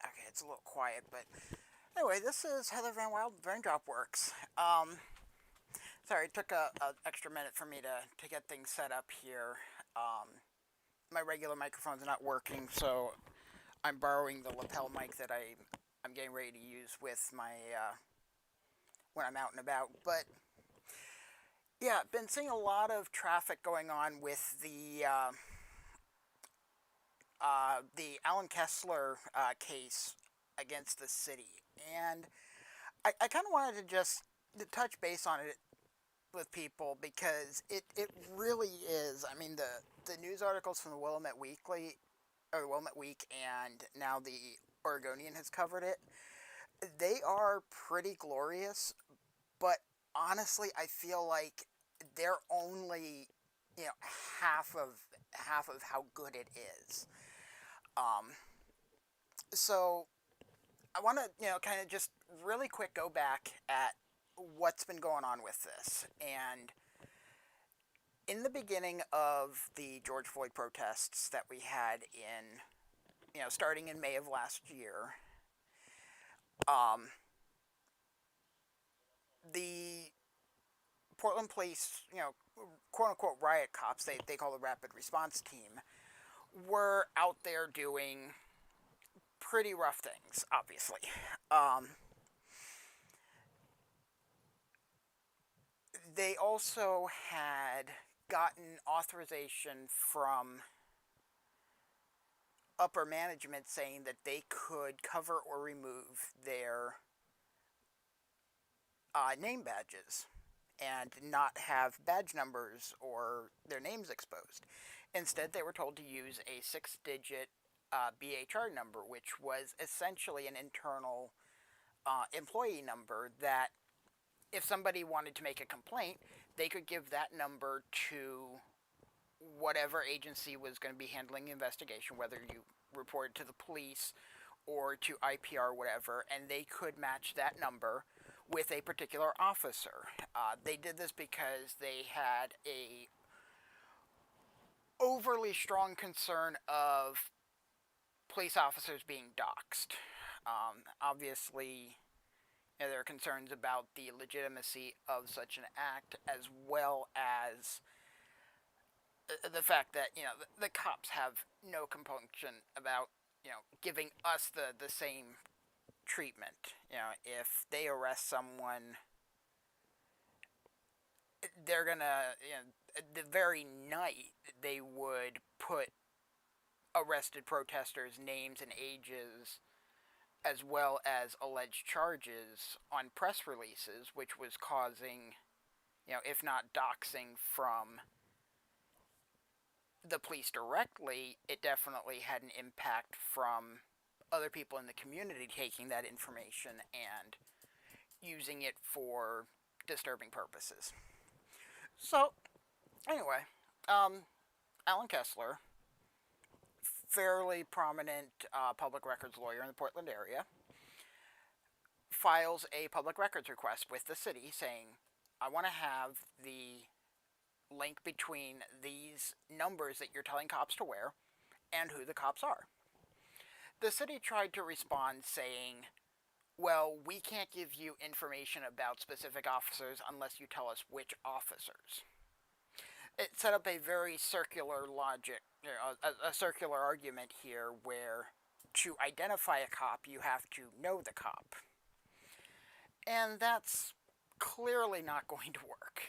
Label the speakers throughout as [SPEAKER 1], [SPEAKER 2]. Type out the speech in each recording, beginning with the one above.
[SPEAKER 1] Okay, it's a little quiet, but anyway, this is Heather Van Wild, Raindrop Works. Sorry, it took a extra minute for me to get things set up here. My regular microphone's not working, so I'm borrowing the lapel mic that I'm getting ready to use with my when I'm out and about. But yeah, been seeing a lot of traffic going on with the Alan Kessler case against the city, and I kind of wanted to just touch base on it with people because it really is. I mean, the news articles from the Willamette Weekly or Willamette Week and now the Oregonian has covered it. They are pretty glorious, but honestly, I feel like they're only half of how good it is. Um, so I want to kind of just really quick go back at what's been going on with this. And in the beginning of the George Floyd protests that we had in, starting in May of last year, um, the Portland police, quote unquote riot cops, they call the rapid response team, were out there doing pretty rough things, obviously. Um, they also had gotten authorization from upper management saying that they could cover or remove their name badges and not have badge numbers or their names exposed. Instead, they were told to use a 6-digit BHR number, which was essentially an internal employee number that if somebody wanted to make a complaint, they could give that number to whatever agency was going to be handling the investigation, whether you reported to the police or to IPR or whatever, and they could match that number with a particular officer. They did this because they had a overly strong concern of police officers being doxxed. Obviously, there are concerns about the legitimacy of such an act, as well as the fact that the cops have no compunction about giving us the same treatment. If they arrest someone, they're gonna the very night they would put arrested protesters' names and ages as well as alleged charges on press releases, which was causing, if not doxing from the police directly, it definitely had an impact from other people in the community taking that information and using it for disturbing purposes. So, anyway, Alan Kessler, fairly prominent public records lawyer in the Portland area, files a public records request with the city saying, I want to have the link between these numbers that you're telling cops to wear and who the cops are. The city tried to respond saying, well, we can't give you information about specific officers unless you tell us which officers. It set up a very circular logic, a circular argument here where to identify a cop, you have to know the cop. And that's clearly not going to work.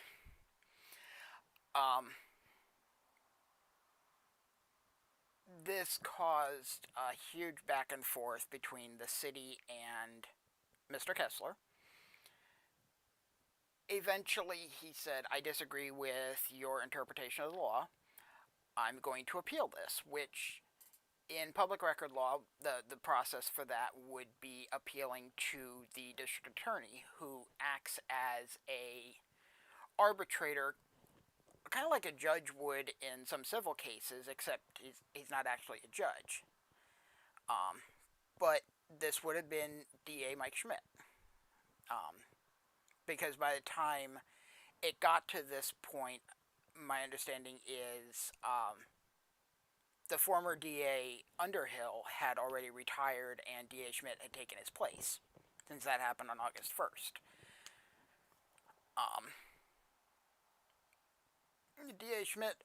[SPEAKER 1] This caused a huge back and forth between the city and Mr. Kessler. Eventually, he said, I disagree with your interpretation of the law. I'm going to appeal this, which in public record law, the process for that would be appealing to the district attorney, who acts as a arbitrator, kind of like a judge would in some civil cases, except he's not actually a judge. But this would have been DA Mike Schmidt. Because by the time it got to this point, my understanding is the former DA Underhill had already retired and DA Schmidt had taken his place, since that happened on August 1st. DA Schmidt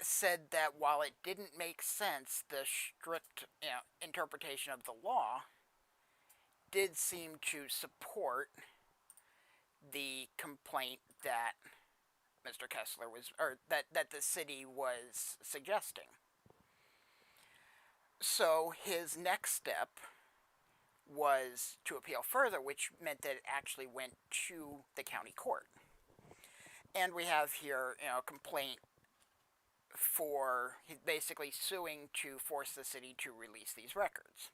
[SPEAKER 1] said that while it didn't make sense, the strict interpretation of the law did seem to support the complaint that Mr. Kessler was, or that the city was suggesting. So his next step was to appeal further, which meant that it actually went to the county court. And we have here, a complaint for basically suing to force the city to release these records.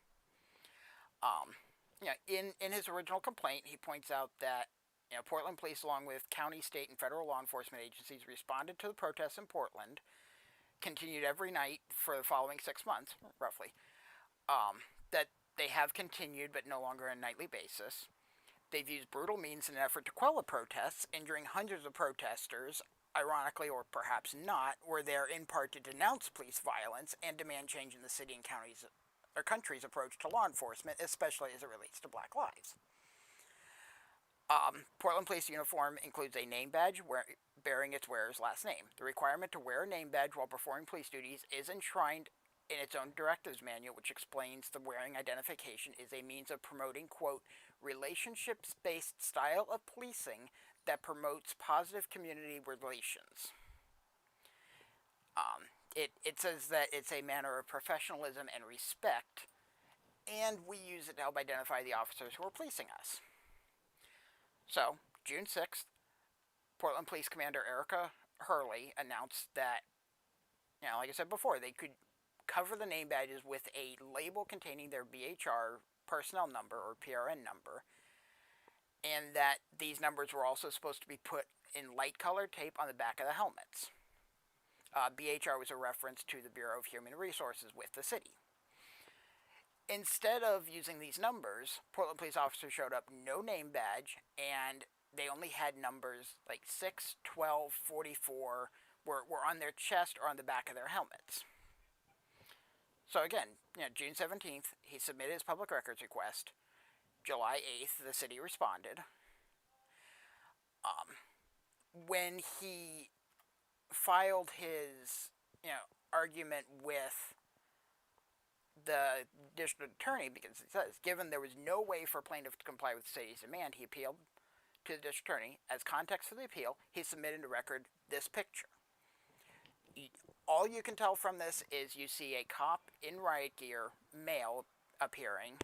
[SPEAKER 1] In his original complaint, he points out that Portland police, along with county, state, and federal law enforcement agencies, responded to the protests in Portland, continued every night for the following 6 months, roughly. That they have continued, but no longer on a nightly basis. They've used brutal means in an effort to quell the protests, injuring hundreds of protesters. Ironically, or perhaps not, were there in part to denounce police violence and demand change in the city and counties or country's approach to law enforcement, especially as it relates to Black lives. Portland Police uniform includes a name badge bearing its wearer's last name. The requirement to wear a name badge while performing police duties is enshrined in its own directives manual, which explains the wearing identification is a means of promoting, quote, relationships-based style of policing that promotes positive community relations. It says that it's a manner of professionalism and respect, and we use it to help identify the officers who are policing us. So, June 6th, Portland Police Commander Erica Hurley announced that, like I said before, they could cover the name badges with a label containing their BHR personnel number or PRN number, and that these numbers were also supposed to be put in light-colored tape on the back of the helmets. BHR was a reference to the Bureau of Human Resources with the city. Instead of using these numbers, Portland police officers showed up no name badge, and they only had numbers like 6, 12, 44 were on their chest or on the back of their helmets. So again, June 17th, he submitted his public records request. July 8th, the city responded. When he filed his, argument with the district attorney, because it says, given there was no way for plaintiff to comply with the city's demand, he appealed to the district attorney. As context for the appeal, he submitted to record this picture. All you can tell from this is you see a cop in riot gear, male, appearing,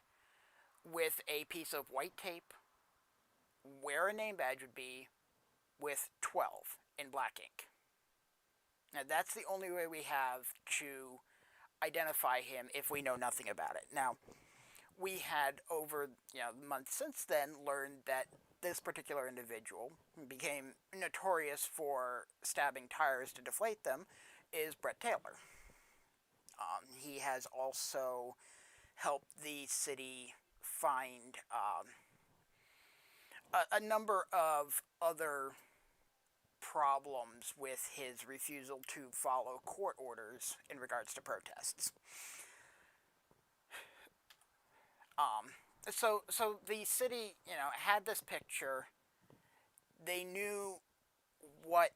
[SPEAKER 1] with a piece of white tape where a name badge would be, with 12 in black ink. Now, that's the only way we have to identify him if we know nothing about it. Now, we had over the months since then learned that this particular individual became notorious for stabbing tires to deflate them is Brett Taylor. He has also helped the city find a number of other problems with his refusal to follow court orders in regards to protests. So the city, had this picture. They knew what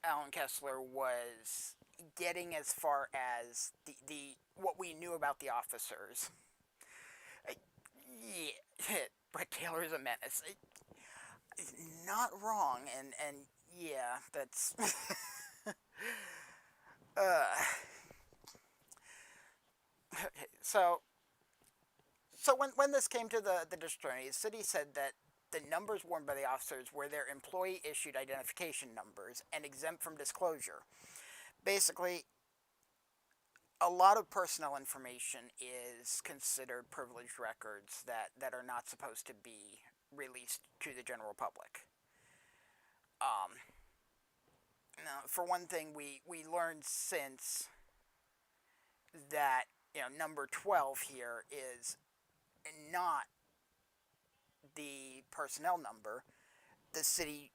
[SPEAKER 1] Alan Kessler was getting as far as the what we knew about the officers. Yeah, Brett Taylor is a menace. Not wrong, and yeah, that's so when this came to the district attorney, the city said that the numbers worn by the officers were their employee-issued identification numbers and exempt from disclosure. Basically, a lot of personnel information is considered privileged records that are not supposed to be released to the general public. Now, for one thing, we learned since that number 12 here is not the personnel number. The city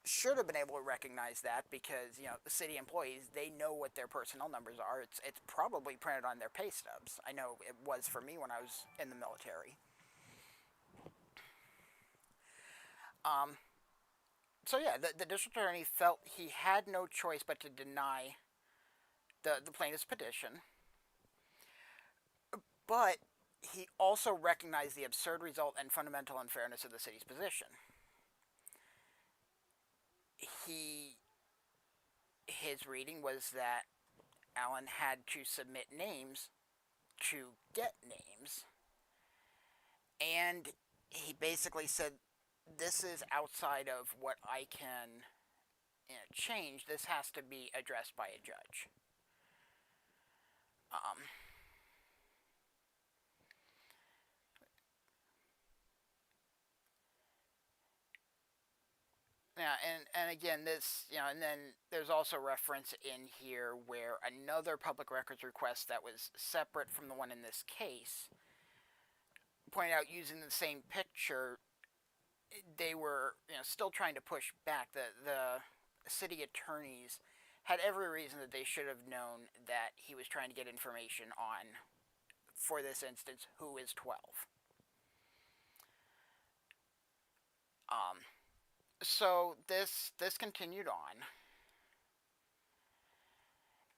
[SPEAKER 1] should have been able to recognize that because the city employees, they know what their personnel numbers are. It's probably printed on their pay stubs. I know it was for me when I was in the military. Um, so yeah, the district attorney felt he had no choice but to deny the plaintiff's petition, but he also recognized the absurd result and fundamental unfairness of the city's position. He his reading was that Allen had to submit names to get names, and he basically said, "This is outside of what I can change. This has to be addressed by a judge." Um, Yeah, and again, this and then there's also reference in here where another public records request that was separate from the one in this case pointed out using the same picture, they were still trying to push back. The city attorneys had every reason that they should have known that he was trying to get information on, for this instance, who is 12. Um, so this continued on,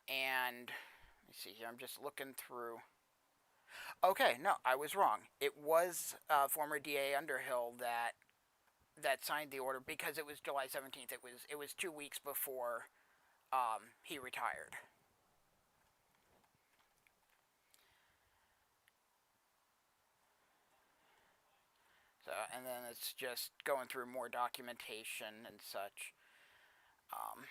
[SPEAKER 1] and let me see here. I'm just looking through. Okay, no, I was wrong. It was former DA Underhill that signed the order because it was July 17th. It was 2 weeks before he retired. So, and then it's just going through more documentation and such. Um,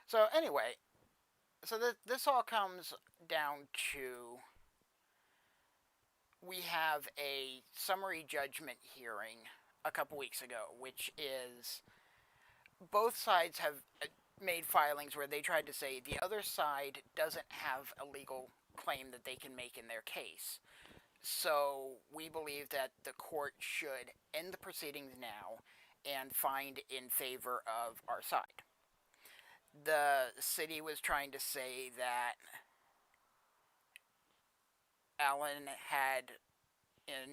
[SPEAKER 1] so anyway, so this all comes down to, we have a summary judgment hearing a couple weeks ago, which is, both sides have made filings where they tried to say the other side doesn't have a legal claim that they can make in their case. So we believe that the court should end the proceedings now and find in favor of our side. The city was trying to say that Allen had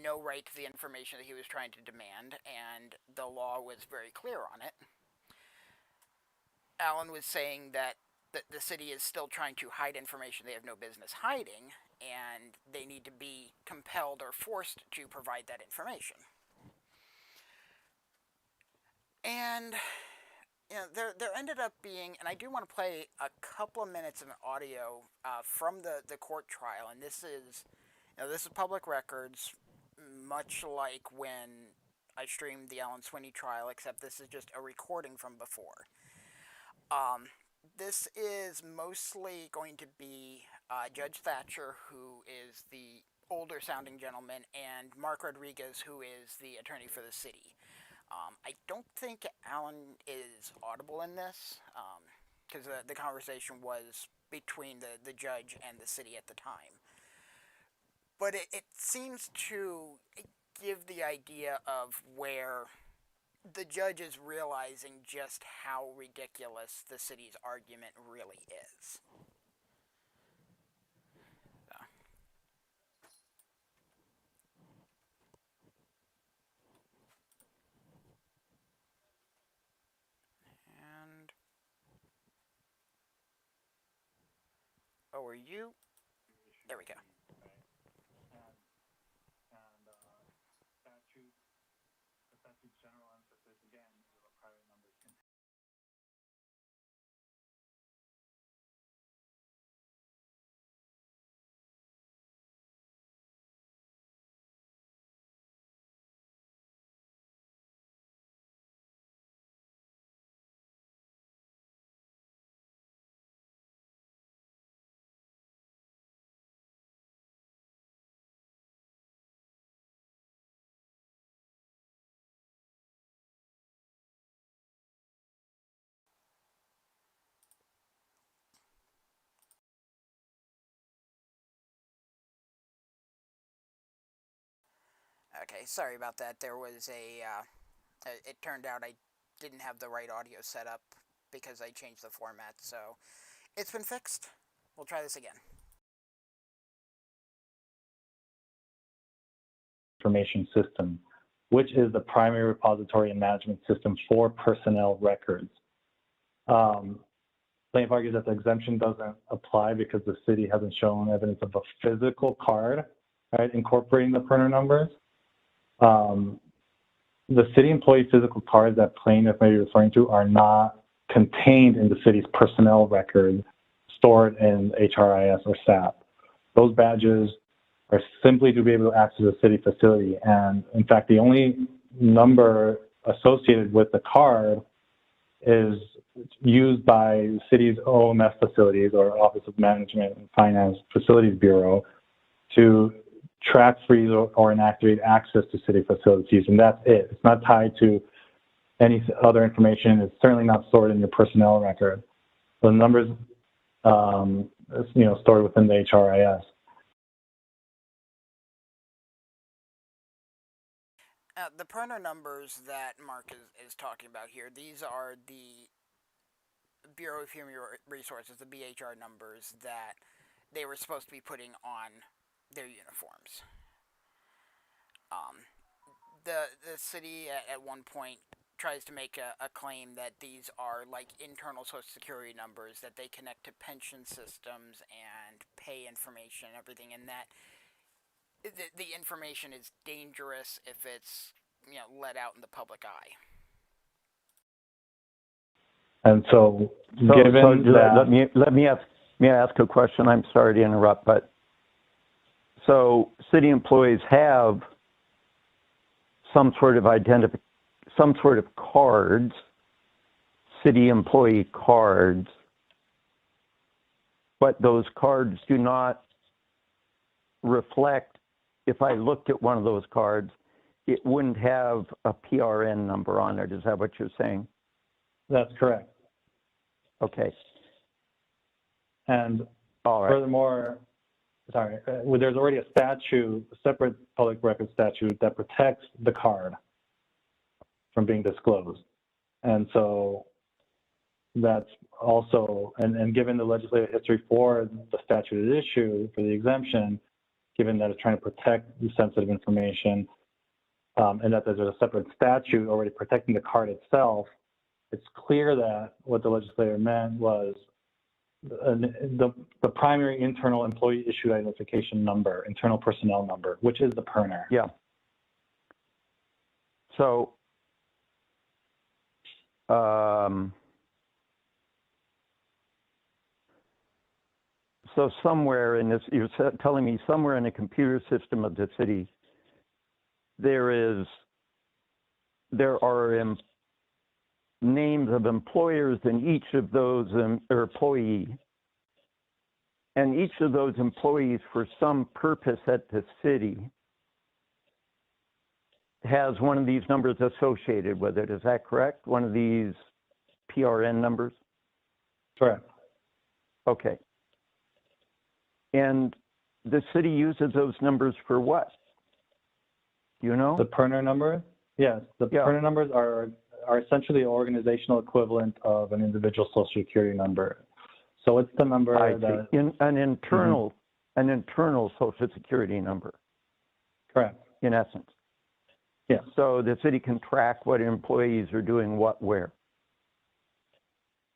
[SPEAKER 1] no right to the information that he was trying to demand, and the law was very clear on it. Allen was saying that the city is still trying to hide information they have no business hiding, and they need to be compelled or forced to provide that information. And there ended up being, and I do want to play a couple of minutes of audio from the court trial, and this is public records, much like when I streamed the Alan Swinney trial, except this is just a recording from before. This is mostly going to be Judge Thatcher, who is the older sounding gentleman, and Mark Rodriguez, who is the attorney for the city. I don't think Alan is audible in this, because the conversation was between the judge and the city at the time. But it seems to give the idea of where the judge is realizing just how ridiculous the city's argument really is. So. And oh, are you? There we go. Okay, sorry about that. There was it turned out I didn't have the right audio set up because I changed the format, so it's been fixed. We'll try this again.
[SPEAKER 2] Information system, which is the primary repository and management system for personnel records. Plaintiff argues that the exemption doesn't apply because the city hasn't shown evidence of a physical card, right, incorporating the printer numbers. The city employee physical cards that plaintiff may be referring to are not contained in the city's personnel record stored in HRIS or SAP. Those badges are simply to be able to access a city facility. And in fact, the only number associated with the card is used by the city's OMF facilities, or Office of Management and Finance Facilities Bureau, to track, freeze, or inactivate access to city facilities, and that's it. It's not tied to any other information. It's certainly not stored in your personnel record. The numbers, stored within the HRIS.
[SPEAKER 1] The printer numbers that Mark is talking about here, these are the Bureau of Human Resources, the BHR numbers that they were supposed to be putting on their uniforms. The city at one point tries to make a claim that these are like internal Social Security numbers that they connect to pension systems and pay information and everything, and that the information is dangerous if it's let out in the public eye.
[SPEAKER 2] And so given that,
[SPEAKER 3] let me ask a question. I'm sorry to interrupt, but so city employees have some sort of cards, city employee cards, but those cards do not reflect. If I looked at one of those cards, it wouldn't have a PRN number on it. Is that what you're saying?
[SPEAKER 2] That's correct.
[SPEAKER 3] Okay.
[SPEAKER 2] And
[SPEAKER 3] all right.
[SPEAKER 2] Furthermore, there's already a statute, a separate public record statute that protects the card from being disclosed. And so that's also, and given the legislative history for the statute at issue, for the exemption, given that it's trying to protect the sensitive information, and that there's a separate statute already protecting the card itself, it's clear that what the legislator meant was the primary internal employee issued identification number, internal personnel number, which is the PERNer.
[SPEAKER 3] Yeah. So, so somewhere in this, you're telling me somewhere in the computer system of the city, there are names of employers in each of those employees. And each of those employees, for some purpose at the city, has one of these numbers associated with it. Is that correct? One of these PRN numbers?
[SPEAKER 2] Correct.
[SPEAKER 3] Okay. And the city uses those numbers for what? Do you know?
[SPEAKER 2] The PERNer number? Yes. The PERNer numbers are essentially the organizational equivalent of an individual Social Security number. So it's the number that
[SPEAKER 3] an internal Social Security number.
[SPEAKER 2] Correct.
[SPEAKER 3] In essence.
[SPEAKER 2] Yeah.
[SPEAKER 3] So the city can track what employees are doing what where.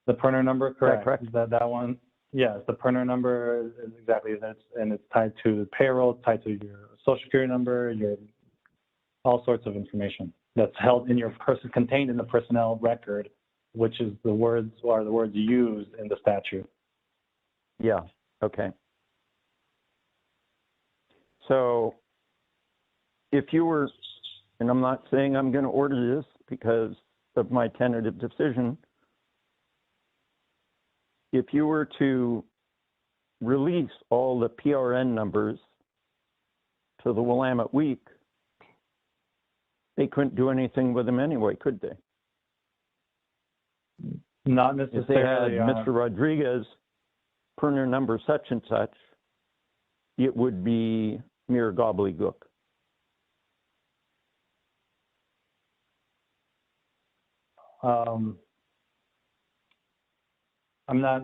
[SPEAKER 2] The PERNer number, correct.
[SPEAKER 3] Is that correct?
[SPEAKER 2] That one, yes. The PERNer number is exactly that, and it's tied to payroll, tied to your Social Security number, your all sorts of information that's held in your contained in the personnel record, which is the words used in the statute.
[SPEAKER 3] Yeah. Okay. So if you were, and I'm not saying I'm going to order this because of my tentative decision, if you were to release all the PRN numbers to the Willamette Week, they couldn't do anything with them anyway, could they?
[SPEAKER 2] Not necessarily.
[SPEAKER 3] If they had Mr. Rodriguez, PERNer number such and such, it would be mere gobbledygook.
[SPEAKER 2] Um, I'm not.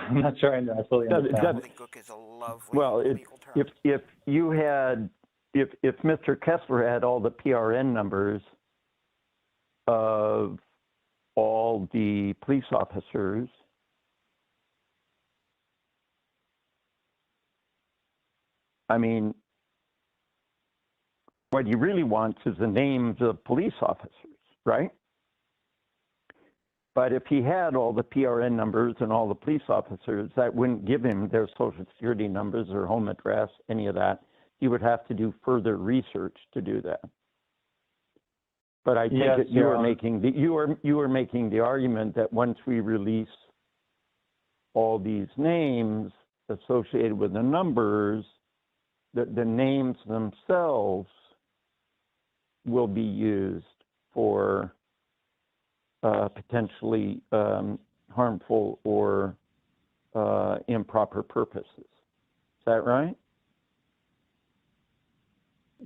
[SPEAKER 2] I'm not sure I fully understand.
[SPEAKER 1] Gobbledygook is a lovely
[SPEAKER 3] Well,
[SPEAKER 1] legal term.
[SPEAKER 3] if you had, if Mr. Kessler had all the PRN numbers of all the police officers, I mean, what he really wants is the names of police officers, right? But if he had all the PRN numbers and all the police officers, that wouldn't give him their social security numbers or home address, any of that. He would have to do further research to do that. But I think that you are making the argument that once we release all these names associated with the numbers, the names themselves will be used for potentially harmful or improper purposes. Is that right?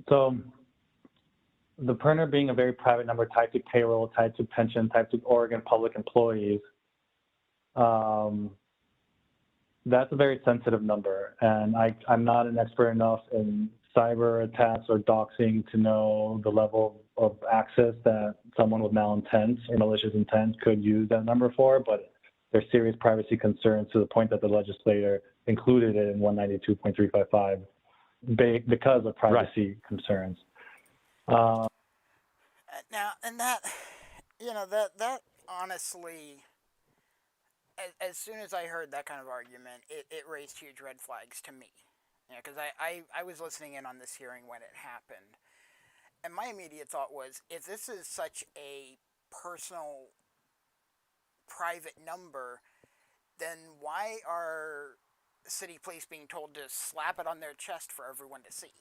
[SPEAKER 2] So the PERNer being a very private number tied to payroll, tied to pension, tied to Oregon public employees, that's a very sensitive number. And I'm not an expert enough in cyber attacks or doxing to know the level of access that someone with malintent or malicious intent could use that number for, but there's serious privacy concerns to the point that the legislator included it in 192.355 because of privacy concerns.
[SPEAKER 1] Now, and that, that honestly, as soon as I heard that kind of argument, it raised huge red flags to me. Because I was listening in on this hearing when it happened. And my immediate thought was, if this is such a personal, private number, then why are city police being told to slap it on their chest for everyone to see?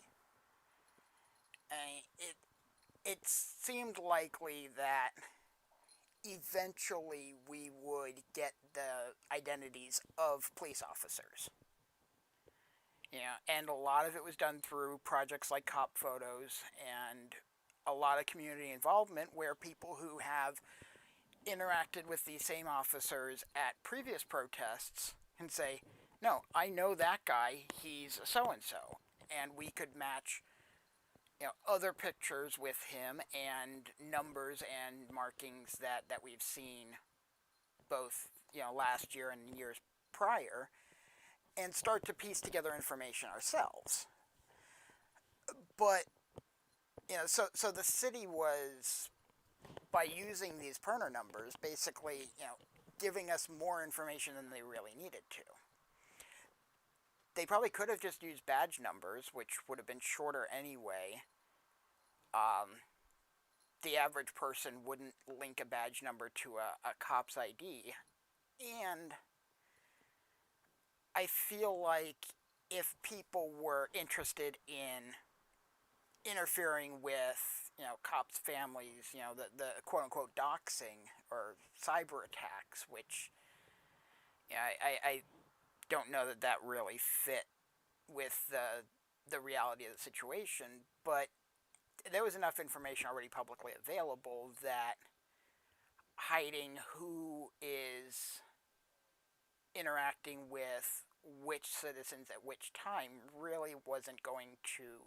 [SPEAKER 1] It seemed likely that eventually we would get the identities of police officers. And a lot of it was done through projects like Cop Photos and a lot of community involvement where people who have interacted with these same officers at previous protests can say, no, I know that guy, he's so-and-so. And we could match other pictures with him and numbers and markings that we've seen both last year and years prior, and start to piece together information ourselves. But so the city was, by using these PERNer numbers, basically giving us more information than they really needed to. They probably could have just used badge numbers, which would have been shorter anyway. The average person wouldn't link a badge number to a cop's ID. And I feel like if people were interested in interfering with, cops' families, the quote-unquote doxing or cyber attacks, which I don't know that really fit with the reality of the situation, but there was enough information already publicly available that hiding who is interacting with which citizens at which time really wasn't going to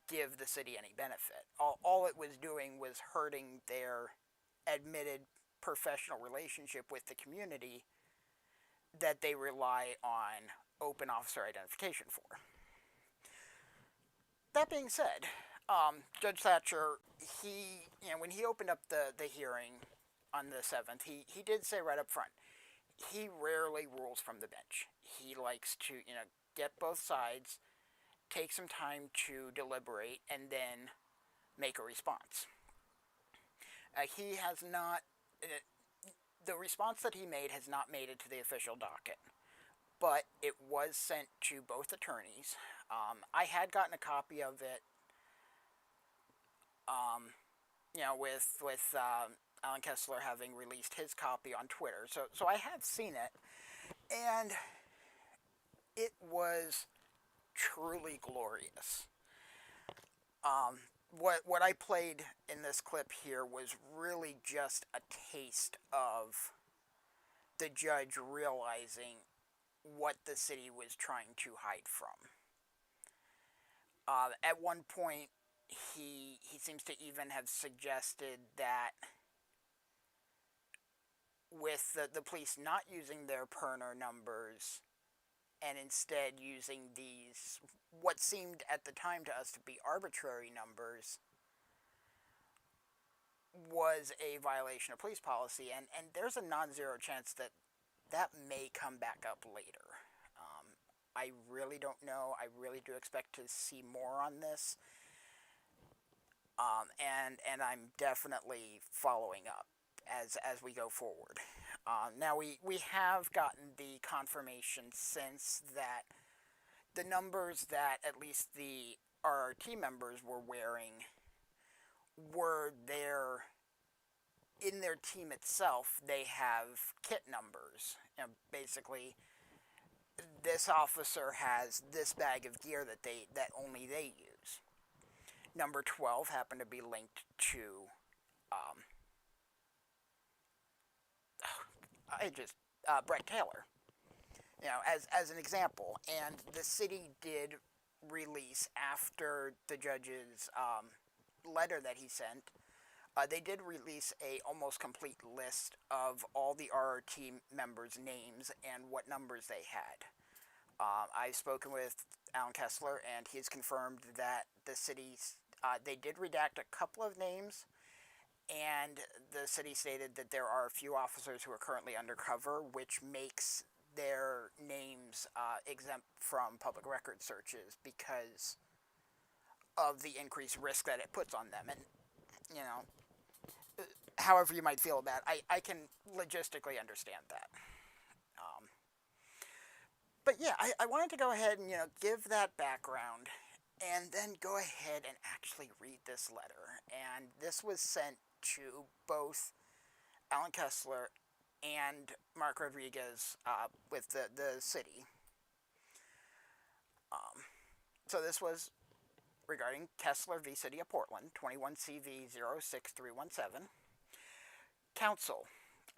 [SPEAKER 1] give the city any benefit. All it was doing was hurting their admitted professional relationship with the community that they rely on open officer identification for. That being said, Judge Thatcher, when he opened up the hearing on the 7th, he did say right up front, he rarely rules from the bench. He likes to, get both sides, take some time to deliberate, and then make a response. He has not, the response that he made has not made it to the official docket, but it was sent to both attorneys. I had gotten a copy of it, with Alan Kessler having released his copy on Twitter, so I had seen it, and it was truly glorious. what I played in this clip here was really just a taste of the judge realizing what the city was trying to hide from. At one point, he seems to even have suggested that with the police not using their Perner numbers and instead using these, what seemed at the time to us to be arbitrary numbers, was a violation of police policy. And there's a non-zero chance that that may come back up later. I really don't know. I really do expect to see more on this. And I'm definitely following up as we go forward. Now we have gotten the confirmation since that the numbers that at least the RRT members were wearing were their, in their team itself. They have kit numbers. You know, basically, this officer has this bag of gear that only they use. Number 12 happened to be linked to Brett Taylor, you know, as an example. And the city did release, after the judge's letter that he sent, they did release a almost complete list of all the RRT members' names and what numbers they had. I've spoken with Alan Kessler, and he's confirmed that the city's, they did redact a couple of names, and the city stated that there are a few officers who are currently undercover, which makes their names exempt from public record searches because of the increased risk that it puts on them. And, you know, however you might feel about it, I can logistically understand that. But yeah, I wanted to go ahead and, you know, give that background and then go ahead and actually read this letter. And this was sent to both Alan Kessler and Mark Rodriguez with the city. So this was regarding Kessler v. City of Portland, 21 CV 06317. Counsel,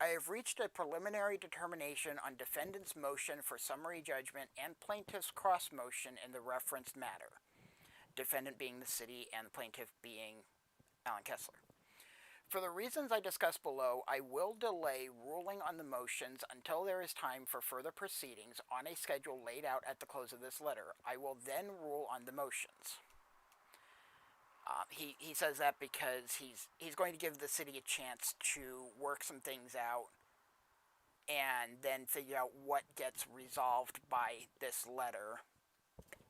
[SPEAKER 1] I have reached a preliminary determination on defendant's motion for summary judgment and plaintiff's cross motion in the referenced matter. Defendant being the city and the plaintiff being Alan Kessler. For the reasons I discussed below, I will delay ruling on the motions until there is time for further proceedings on a schedule laid out at the close of this letter. I will then rule on the motions. He says that because he's going to give the city a chance to work some things out and then figure out what gets resolved by this letter,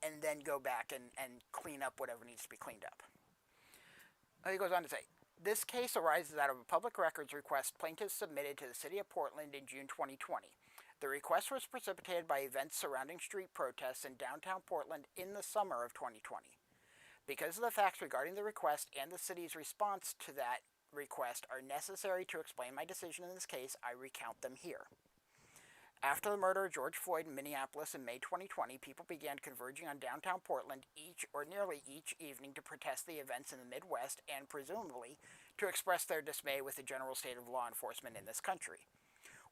[SPEAKER 1] and then go back and clean up whatever needs to be cleaned up. He goes on to say, this case arises out of a public records request plaintiffs submitted to the City of Portland in June 2020. The request was precipitated by events surrounding street protests in downtown Portland in the summer of 2020. Because of the facts regarding the request and the city's response to that request are necessary to explain my decision in this case, I recount them here. After the murder of George Floyd in Minneapolis in May 2020, people began converging on downtown Portland each or nearly each evening to protest the events in the Midwest and presumably to express their dismay with the general state of law enforcement in this country.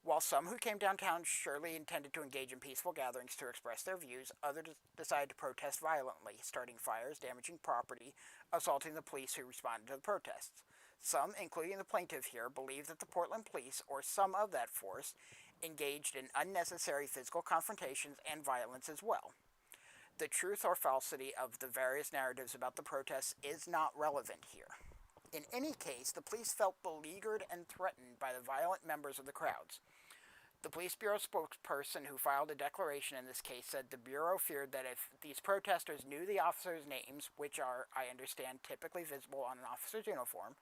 [SPEAKER 1] While some who came downtown surely intended to engage in peaceful gatherings to express their views, others decided to protest violently, starting fires, damaging property, assaulting the police who responded to the protests. Some, including the plaintiff here, believe that the Portland police, or some of that force, engaged in unnecessary physical confrontations and violence as well. The truth or falsity of the various narratives about the protests is not relevant here. In any case, the police felt beleaguered and threatened by the violent members of the crowds. The police bureau spokesperson who filed a declaration in this case said the bureau feared that if these protesters knew the officers' names, which are, I understand, typically visible on an officer's uniform,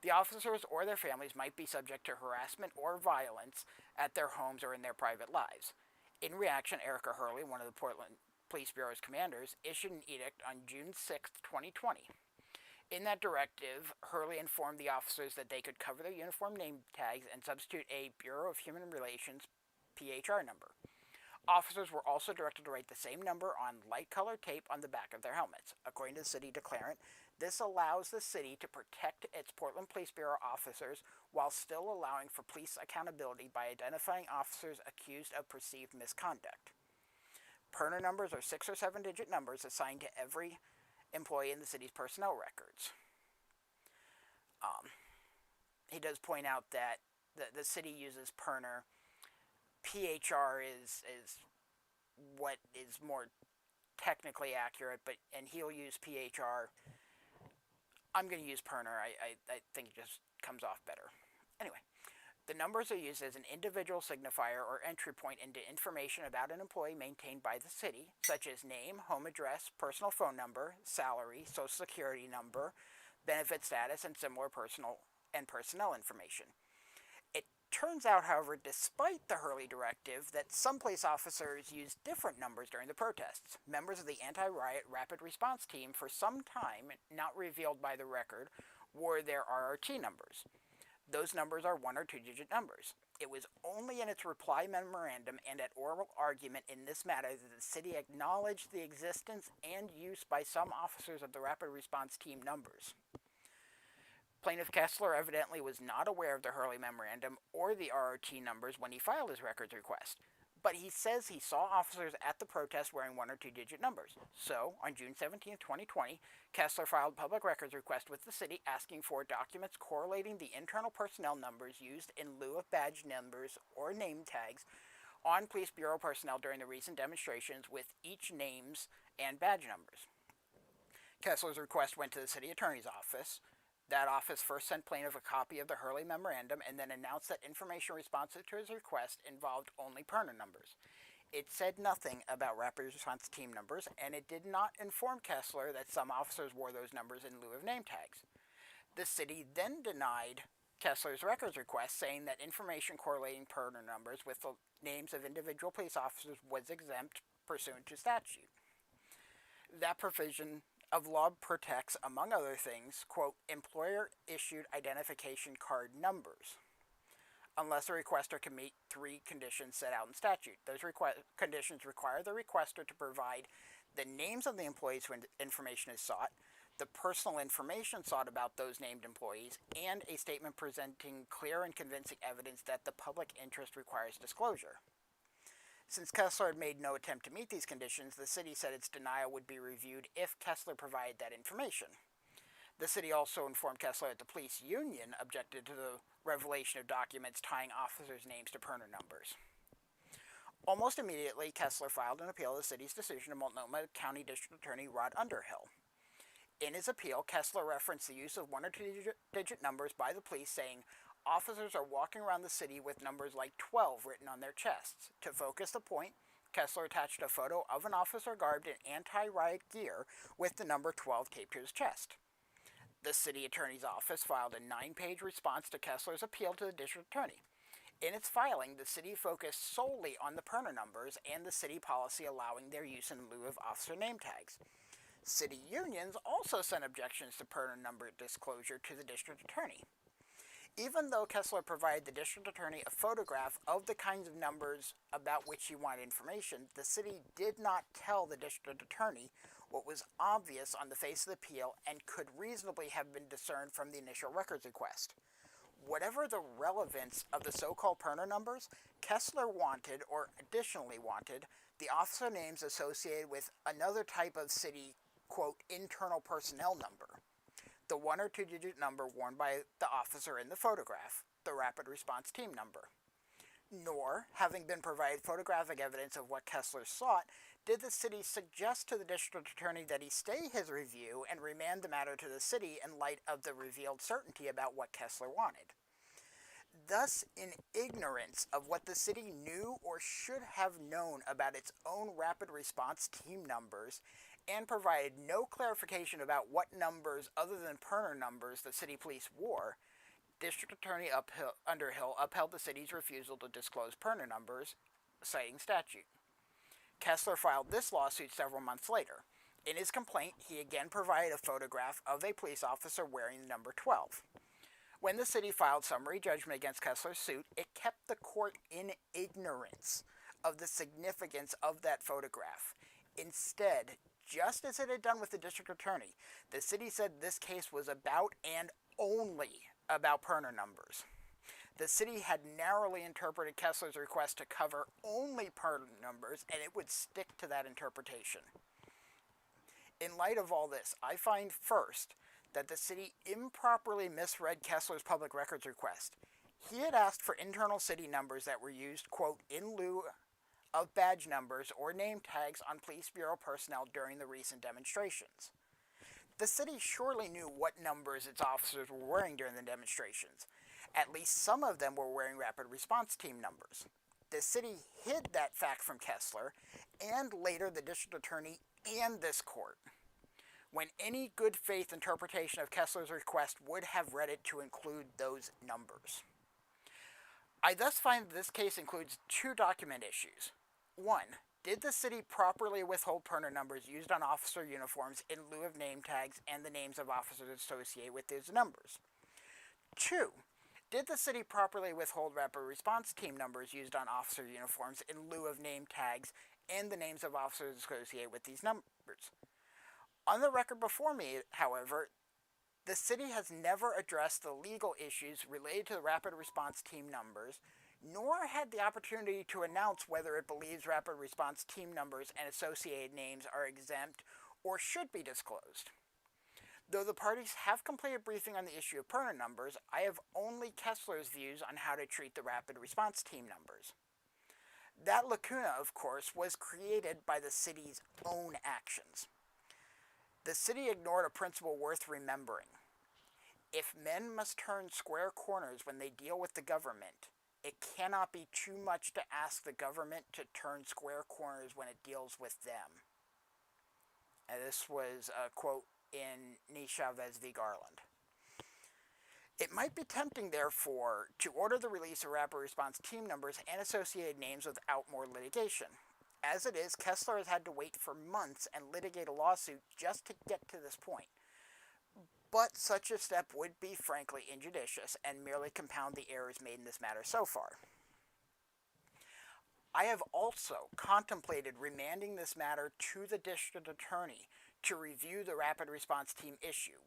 [SPEAKER 1] the officers or their families might be subject to harassment or violence at their homes or in their private lives. In reaction, Erica Hurley, one of the Portland Police Bureau's commanders, issued an edict on June 6, 2020. In that directive, Hurley informed the officers that they could cover their uniform name tags and substitute a Bureau of Human Relations PHR number. Officers were also directed to write the same number on light-colored tape on the back of their helmets. According to the city declarant, this allows the city to protect its Portland Police Bureau officers while still allowing for police accountability by identifying officers accused of perceived misconduct. Perner numbers are 6 or 7-digit numbers assigned to every employee in the city's personnel records. He does point out that the city uses Perner. PHR is what is more technically accurate, and he'll use PHR. I'm going to use Perner. I think it just comes off better. Anyway, the numbers are used as an individual signifier or entry point into information about an employee maintained by the city, such as name, home address, personal phone number, salary, social security number, benefit status, and similar personal and personnel information. It turns out, however, despite the Hurley directive, that some police officers used different numbers during the protests. Members of the anti-riot rapid response team, for some time, not revealed by the record, wore their RRT numbers. Those numbers are 1 or 2-digit numbers. It was only in its reply memorandum and at oral argument in this matter that the city acknowledged the existence and use by some officers of the rapid response team numbers. Plaintiff Kessler evidently was not aware of the Hurley memorandum or the RRT numbers when he filed his records request, but he says he saw officers at the protest wearing 1 or 2-digit numbers. So, on June 17, 2020, Kessler filed a public records request with the city asking for documents correlating the internal personnel numbers used in lieu of badge numbers or name tags on Police Bureau personnel during the recent demonstrations with each names and badge numbers. Kessler's request went to the city attorney's office. That office first sent plaintiff a copy of the Hurley memorandum and then announced that information responsive to his request involved only Perner numbers. It said nothing about rapid response team numbers, and it did not inform Kessler that some officers wore those numbers in lieu of name tags. The city then denied Kessler's records request, saying that information correlating Perner numbers with the names of individual police officers was exempt pursuant to statute. That provision of law protects, among other things, quote, employer-issued identification card numbers, unless a requester can meet 3 conditions set out in statute. Those conditions require the requester to provide the names of the employees whose information is sought, the personal information sought about those named employees, and a statement presenting clear and convincing evidence that the public interest requires disclosure. Since Kessler had made no attempt to meet these conditions, the city said its denial would be reviewed if Kessler provided that information. The city also informed Kessler that the police union objected to the revelation of documents tying officers' names to Perner numbers. Almost immediately, Kessler filed an appeal of the city's decision to Multnomah County District Attorney Rod Underhill. In his appeal, Kessler referenced the use of 1 or 2-digit numbers by the police, saying, officers are walking around the city with numbers like 12 written on their chests. To focus the point, Kessler attached a photo of an officer garbed in anti-riot gear with the number 12 taped to his chest. The city attorney's office filed a 9-page response to Kessler's appeal to the district attorney. In its filing, the city focused solely on the Perner numbers and the city policy allowing their use in lieu of officer name tags. City unions also sent objections to Perner number disclosure to the district attorney. Even though Kessler provided the district attorney a photograph of the kinds of numbers about which he wanted information, the city did not tell the district attorney what was obvious on the face of the appeal and could reasonably have been discerned from the initial records request. Whatever the relevance of the so-called Perner numbers, Kessler wanted, or additionally wanted, the officer names associated with another type of city, quote, internal personnel number. The 1 or 2-digit number worn by the officer in the photograph, the rapid response team number. Nor, having been provided photographic evidence of what Kessler sought, did the city suggest to the district attorney that he stay his review and remand the matter to the city in light of the revealed certainty about what Kessler wanted. Thus, in ignorance of what the city knew or should have known about its own rapid response team numbers, and provided no clarification about what numbers other than Perner numbers the city police wore, District Attorney Underhill upheld the city's refusal to disclose Perner numbers, citing statute. Kessler filed this lawsuit several months later. In his complaint, he again provided a photograph of a police officer wearing the number 12. When the city filed summary judgment against Kessler's suit, it kept the court in ignorance of the significance of that photograph. Instead, just as it had done with the district attorney, the city said this case was about and only about Perner numbers. The city had narrowly interpreted Kessler's request to cover only Perner numbers, and it would stick to that interpretation. In light of all this, I find first that the city improperly misread Kessler's public records request. He had asked for internal city numbers that were used, quote, in lieu of badge numbers or name tags on police bureau personnel during the recent demonstrations. The city surely knew what numbers its officers were wearing during the demonstrations. At least some of them were wearing rapid response team numbers. The city hid that fact from Kessler, and later the district attorney and this court, when any good faith interpretation of Kessler's request would have read it to include those numbers. I thus find that this case includes two document issues. One, did the city properly withhold Perner numbers used on officer uniforms in lieu of name tags and the names of officers associated with those numbers? Two, did the city properly withhold rapid response team numbers used on officer uniforms in lieu of name tags and the names of officers associated with these numbers? On the record before me, however, the city has never addressed the legal issues related to the rapid response team numbers, nor had the opportunity to announce whether it believes rapid response team numbers and associated names are exempt or should be disclosed. Though the parties have completed briefing on the issue of Perner numbers, I have only Kessler's views on how to treat the rapid response team numbers. That lacuna, of course, was created by the city's own actions. The city ignored a principle worth remembering. If men must turn square corners when they deal with the government, it cannot be too much to ask the government to turn square corners when it deals with them. And this was a quote in Chavez v. Garland. It might be tempting, therefore, to order the release of rapid response team numbers and associated names without more litigation. As it is, Kessler has had to wait for months and litigate a lawsuit just to get to this point. But such a step would be frankly injudicious and merely compound the errors made in this matter so far. I have also contemplated remanding this matter to the district attorney to review the rapid response team issue,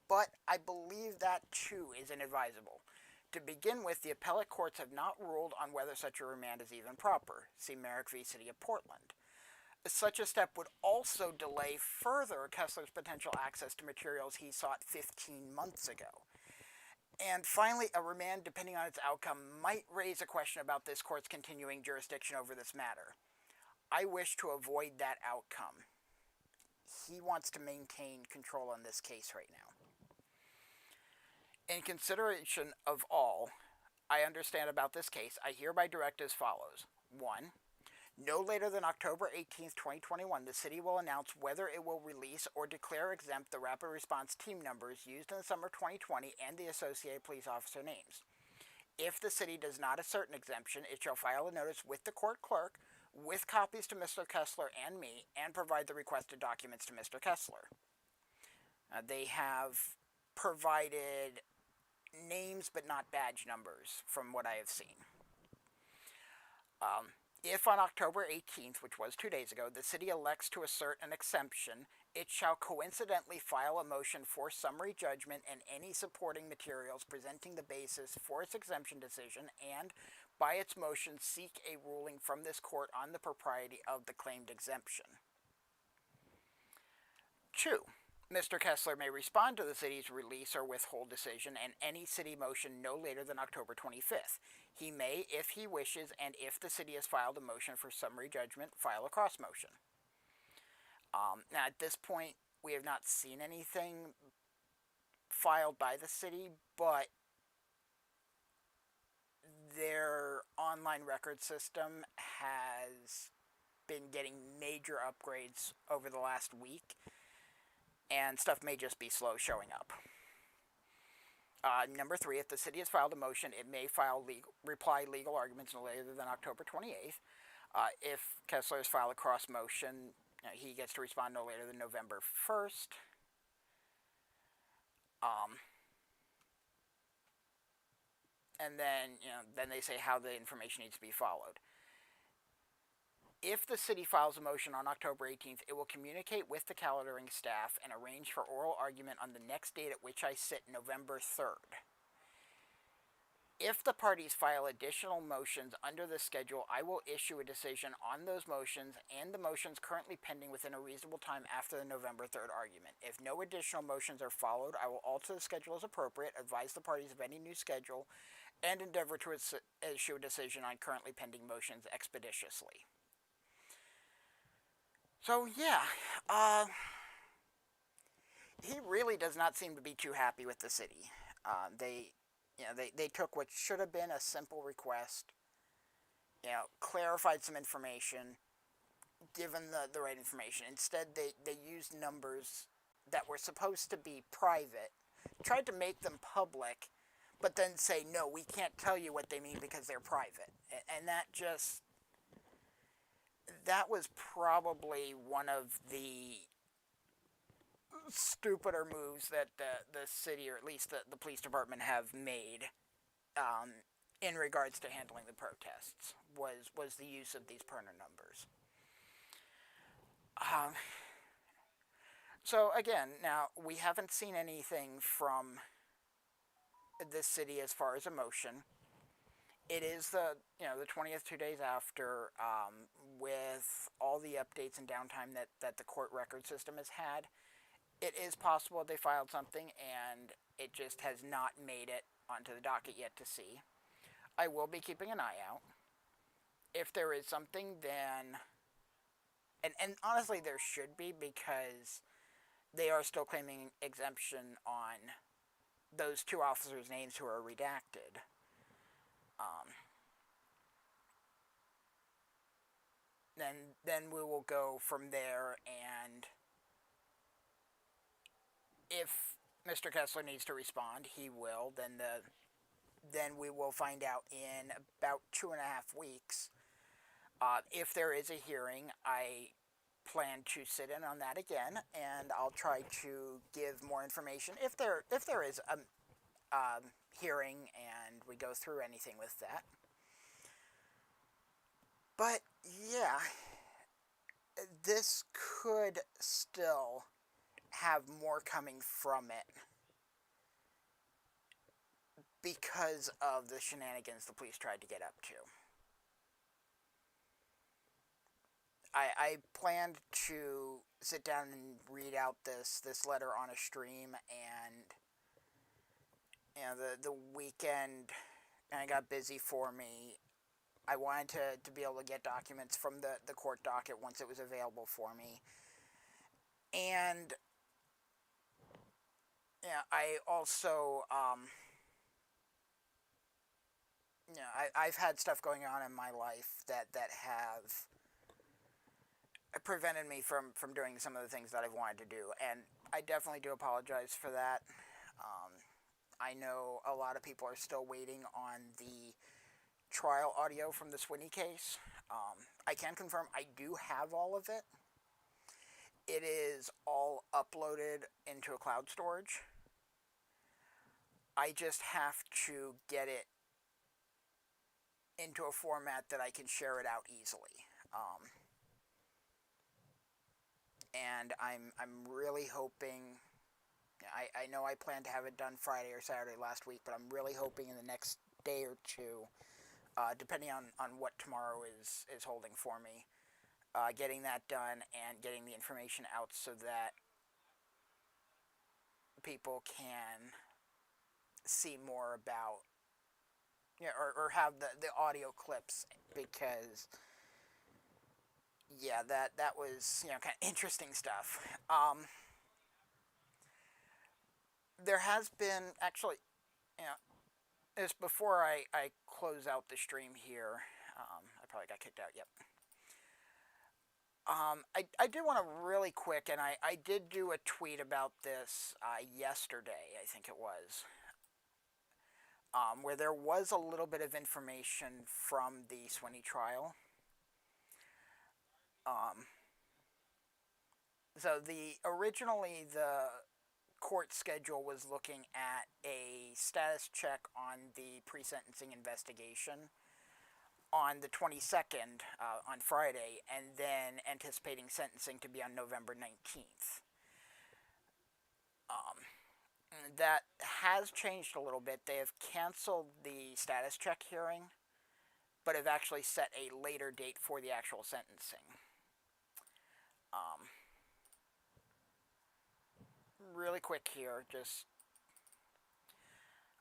[SPEAKER 1] but I believe that too is inadvisable. To begin with, the appellate courts have not ruled on whether such a remand is even proper. See Merrick v. City of Portland. Such a step would also delay further Kessler's potential access to materials he sought 15 months ago. And finally, a remand, depending on its outcome, might raise a question about this court's continuing jurisdiction over this matter. I wish to avoid that outcome. He wants to maintain control on this case right now. In consideration of all I understand about this case, I hereby direct as follows. 1. No later than October 18, 2021, the city will announce whether it will release or declare exempt the rapid response team numbers used in the summer 2020 and the associated police officer names. If the city does not assert an exemption, it shall file a notice with the court clerk with copies to Mr. Kessler and me and provide the requested documents to Mr. Kessler. They have provided names but not badge numbers from what I have seen. If on October 18th, which was 2 days ago, the city elects to assert an exemption, it shall coincidentally file a motion for summary judgment and any supporting materials presenting the basis for its exemption decision and, by its motion, seek a ruling from this court on the propriety of the claimed exemption. 2. Mr. Kessler may respond to the city's release or withhold decision and any city motion no later than October 25th. He may, if he wishes, and if the city has filed a motion for summary judgment, file a cross motion. Now, at this point, we have not seen anything filed by the city, but their online record system has been getting major upgrades over the last week, and stuff may just be slow showing up. Number 3, if the city has filed a motion, it may reply legal arguments no later than October 28th. If Kessler has filed a cross motion, he gets to respond no later than November 1st. And then, then they say how the information needs to be followed. If the city files a motion on October 18th, it will communicate with the calendaring staff and arrange for oral argument on the next date at which I sit, November 3rd. If the parties file additional motions under the schedule, I will issue a decision on those motions and the motions currently pending within a reasonable time after the November 3rd argument. If no additional motions are followed, I will alter the schedule as appropriate, advise the parties of any new schedule, and endeavor to issue a decision on currently pending motions expeditiously. So, yeah, he really does not seem to be too happy with the city. They took what should have been a simple request, clarified some information, given the right information. Instead, they used numbers that were supposed to be private, tried to make them public, but then say, no, we can't tell you what they mean because they're private. And that was probably one of the stupider moves that the city, or at least the police department, have made in regards to handling the protests, was the use of these perner numbers. So again, now we haven't seen anything from the city as far as a motion. It is the 20th, 2 days after, with all the updates and downtime that the court record system has had. It is possible they filed something and it just has not made it onto the docket yet to see. I will be keeping an eye out. If there is something, then... And honestly, there should be, because they are still claiming exemption on those two officers' names who are redacted. Then we will go from there, and if Mr. Kessler needs to respond, he will. Then we will find out in about 2.5 weeks. If there is a hearing, I plan to sit in on that again, and I'll try to give more information if there is a hearing and we go through anything with that. But yeah, this could still have more coming from it because of the shenanigans the police tried to get up to. I planned to sit down and read out this letter on a stream, and the weekend got busy for me. I wanted to be able to get documents from the court docket once it was available for me. And I also I've had stuff going on in my life that have prevented me from doing some of the things that I've wanted to do, and I definitely do apologize for that. I know a lot of people are still waiting on the trial audio from the Swinney case. I can confirm I do have all of it. It is all uploaded into a cloud storage. I just have to get it into a format that I can share it out easily. And I'm really hoping... I know I planned to have it done Friday or Saturday last week, but I'm really hoping in the next day or two, depending on what tomorrow is holding for me, getting that done and getting the information out so that people can see more about, or have the audio clips, because that was kind of interesting stuff. There has been, actually, it's before I close out the stream here. I probably got kicked out, yep. I did want to really quick, and I did do a tweet about this yesterday, I think it was, where there was a little bit of information from the Swinney trial. So originally the court schedule was looking at a status check on the pre-sentencing investigation on the 22nd, on Friday, and then anticipating sentencing to be on November 19th. Um, that has changed a little bit. They have canceled the status check hearing, but have actually set a later date for the actual sentencing. Um, Really quick here, just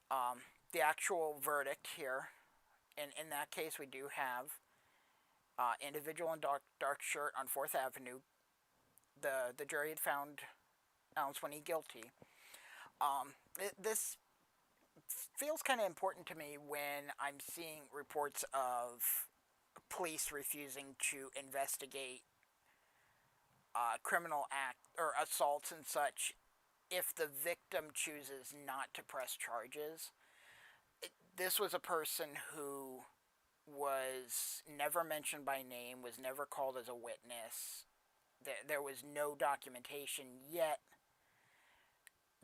[SPEAKER 1] the actual verdict here. In that case, we do have individual in dark shirt on 4th Avenue. The jury had found Alan Swinney guilty. This feels kind of important to me when I'm seeing reports of police refusing to investigate criminal act or assaults and such if the victim chooses not to press charges. This was a person who was never mentioned by name, was never called as a witness. There was no documentation, yet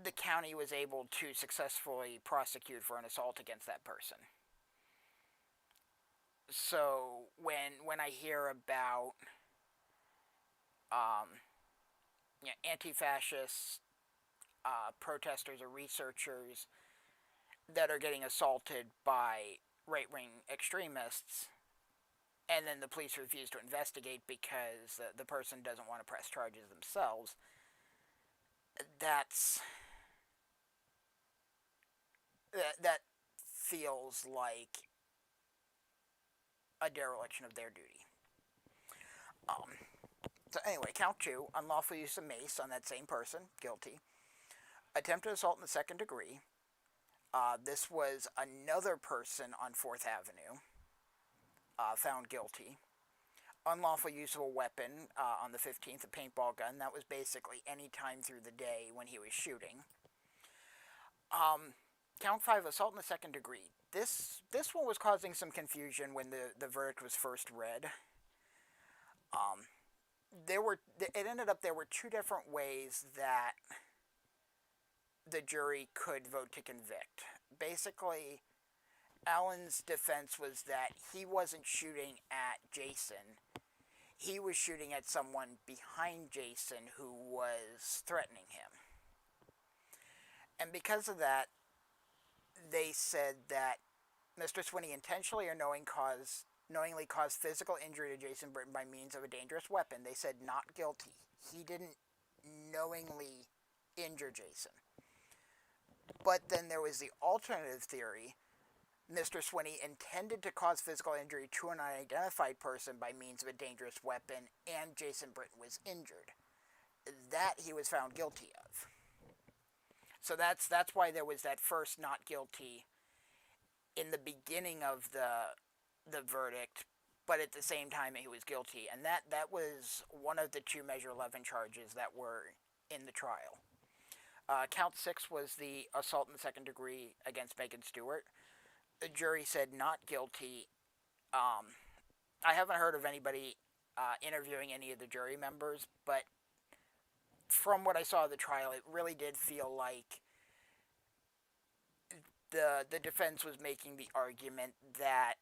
[SPEAKER 1] the county was able to successfully prosecute for an assault against that person. So when I hear about anti-fascist protesters or researchers that are getting assaulted by right-wing extremists, and then the police refuse to investigate because the person doesn't want to press charges themselves, that feels like a dereliction of their duty. So anyway, count 2, unlawful use of mace on that same person, guilty. Attempted assault in the second degree. This was another person on 4th Avenue, found guilty. Unlawful use of a weapon on the 15th, a paintball gun. That was basically any time through the day when he was shooting. Count 5, assault in the second degree. This one was causing some confusion when the verdict was first read. It ended up there were 2 different ways that the jury could vote to convict. Basically, Alan's defense was that he wasn't shooting at Jason. He was shooting at someone behind Jason who was threatening him. And because of that, they said that Mr. Swinney intentionally or knowingly caused physical injury to Jason Britton by means of a dangerous weapon. They said not guilty. He didn't knowingly injure Jason. But then there was the alternative theory. Mr. Swinney intended to cause physical injury to an unidentified person by means of a dangerous weapon, and Jason Britton was injured. That he was found guilty of. So that's why there was that first not guilty in the beginning of the verdict, but at the same time he was guilty. And that was one of the 2 Measure 11 charges that were in the trial. Count 6 was the assault in the second degree against Megan Stewart. The jury said not guilty. I haven't heard of anybody interviewing any of the jury members, but from what I saw of the trial, it really did feel like the defense was making the argument that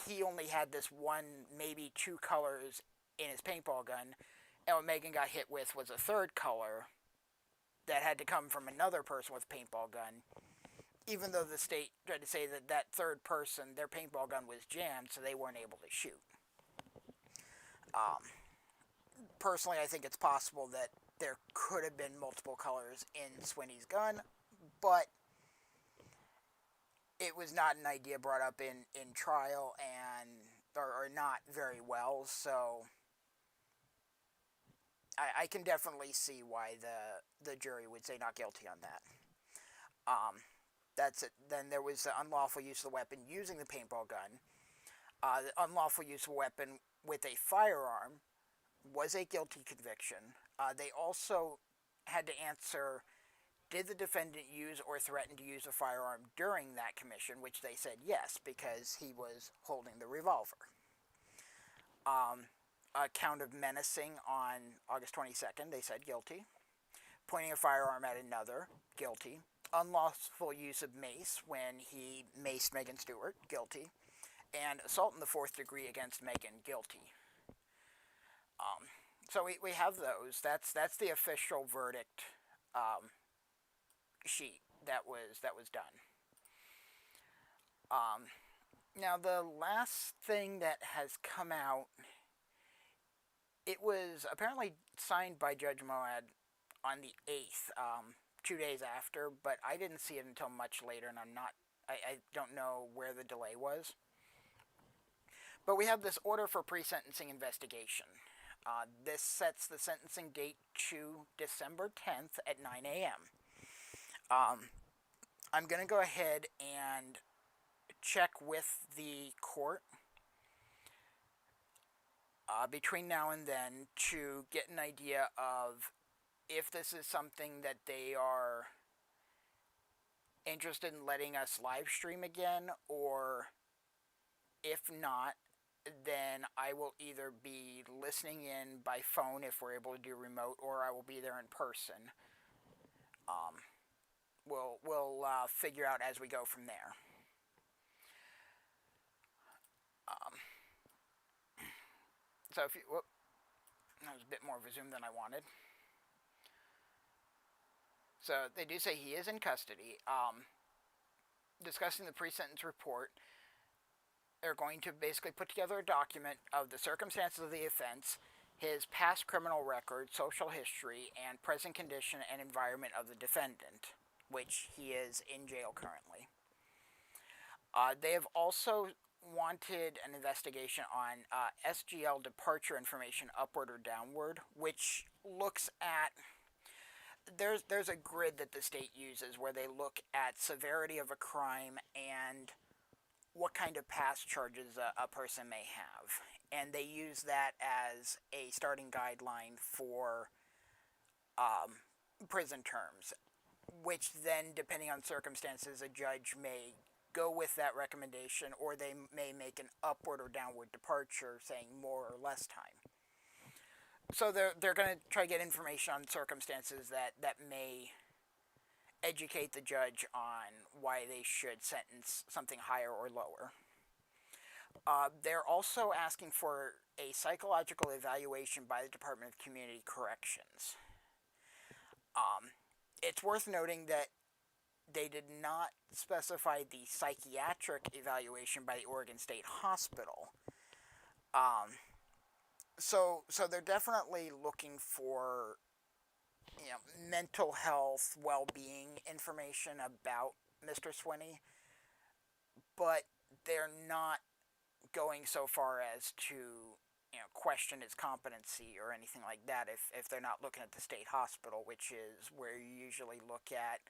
[SPEAKER 1] he only had this one, maybe 2 colors in his paintball gun, and what Megan got hit with was a third color that had to come from another person with a paintball gun, even though the state tried to say that that third person, their paintball gun was jammed, so they weren't able to shoot. Personally, I think it's possible that there could have been multiple colors in Swinney's gun, but it was not an idea brought up in trial or not very well, so I can definitely see why the jury would say not guilty on that. That's it. Then there was the unlawful use of the weapon using the paintball gun. The unlawful use of a weapon with a firearm was a guilty conviction. They also had to answer, did the defendant use or threaten to use a firearm during that commission, which they said yes, because he was holding the revolver. A count of menacing on August 22nd, they said guilty. Pointing a firearm at another, guilty. Unlawful use of mace when he maced Megan Stewart, guilty. and assault in the fourth degree against Megan guilty. So we have those. That's the official verdict um, sheet that was done. Um, Now the last thing that has come out, it was apparently signed by Judge Moad on the 8th, 2 days after, but I didn't see it until much later, and I don't know where the delay was. But we have this order for pre-sentencing investigation. This sets the sentencing date to December 10th at 9 a.m. I'm going to go ahead and check with the court between now and then to get an idea of if this is something that they are interested in letting us live stream again, or if not, then I will either be listening in by phone if we're able to do remote, or I will be there in person. Um, we'll figure out as we go from there. Um, so if you, whoop, that was a bit more of a zoom than I wanted. So they do say he is in custody. Discussing the pre-sentence report, they're going to basically put together a document of the circumstances of the offense, his past criminal record, social history, and present condition and environment of the defendant, which he is in jail currently. They have also wanted an investigation on SGL departure information, upward or downward, which looks at there's a grid that the state uses where they look at severity of a crime and what kind of past charges a person may have, and they use that as a starting guideline for prison terms, which then, depending on circumstances, a judge may go with that recommendation, or they may make an upward or downward departure, saying more or less time. So they're going to try to get information on circumstances that may educate the judge on why they should sentence something higher or lower. They're also asking for a psychological evaluation by the Department of Community Corrections. It's worth noting that they did not specify the psychiatric evaluation by the Oregon State Hospital. So they're definitely looking for mental health, well-being information about Mr. Swinney, but they're not going so far as to question his competency or anything like that if they're not looking at the state hospital, which is where you usually look at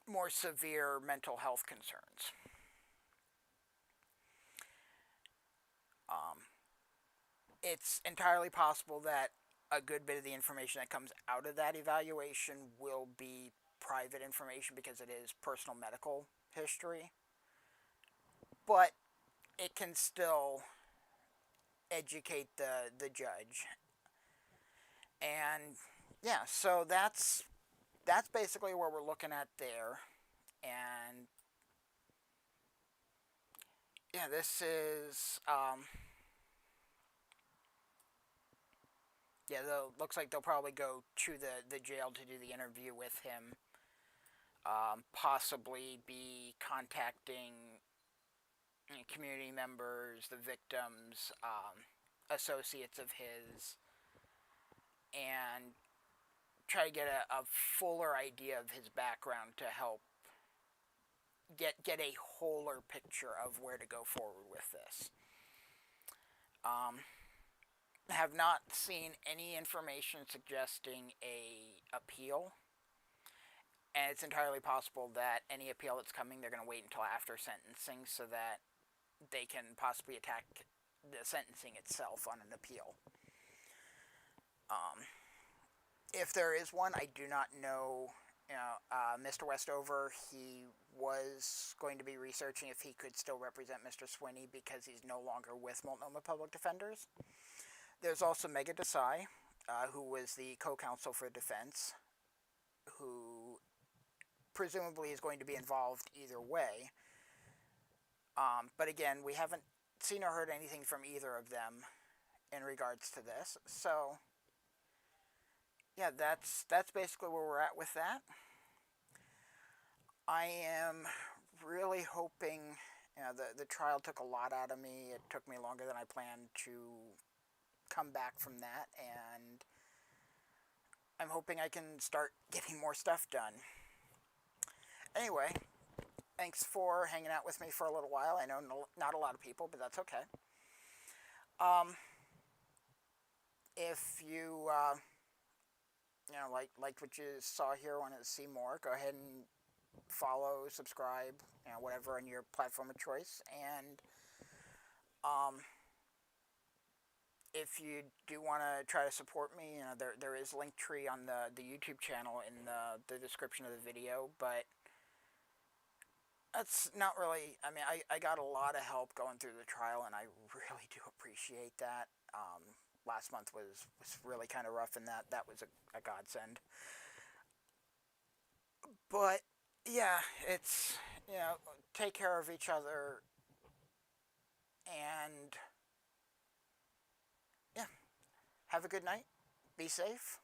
[SPEAKER 1] more severe mental health concerns. It's entirely possible that a good bit of the information that comes out of that evaluation will be private information because it is personal medical history, but it can still educate the judge. And yeah, so that's basically where we're looking at there. And yeah, this is yeah, looks like they'll probably go to the jail to do the interview with him. Possibly be contacting community members, the victims, associates of his, and try to get a fuller idea of his background to help get a wholer picture of where to go forward with this. Have not seen any information suggesting a appeal, and it's entirely possible that any appeal that's coming, they're going to wait until after sentencing so that they can possibly attack the sentencing itself on an appeal. If there is one, I do not know. Mr. Westover, he was going to be researching if he could still represent Mr. Swinney because he's no longer with Multnomah Public Defenders. There's also Mega Desai, who was the co-counsel for defense, who presumably is going to be involved either way. But again, we haven't seen or heard anything from either of them in regards to this. So yeah, that's basically where we're at with that. I am really hoping. The trial took a lot out of me. It took me longer than I planned to come back from that, and I'm hoping I can start getting more stuff done. Anyway, thanks for hanging out with me for a little while. I know not a lot of people, but that's okay. If you liked what you saw here, wanted to see more, go ahead and follow, subscribe, whatever on your platform of choice. And if you do want to try to support me, there is Linktree on the YouTube channel in the description of the video, but that's not really. I mean, I got a lot of help going through the trial, and I really do appreciate that. Last month was really kind of rough, and that was a godsend. But yeah, it's take care of each other, and yeah, have a good night. Be safe.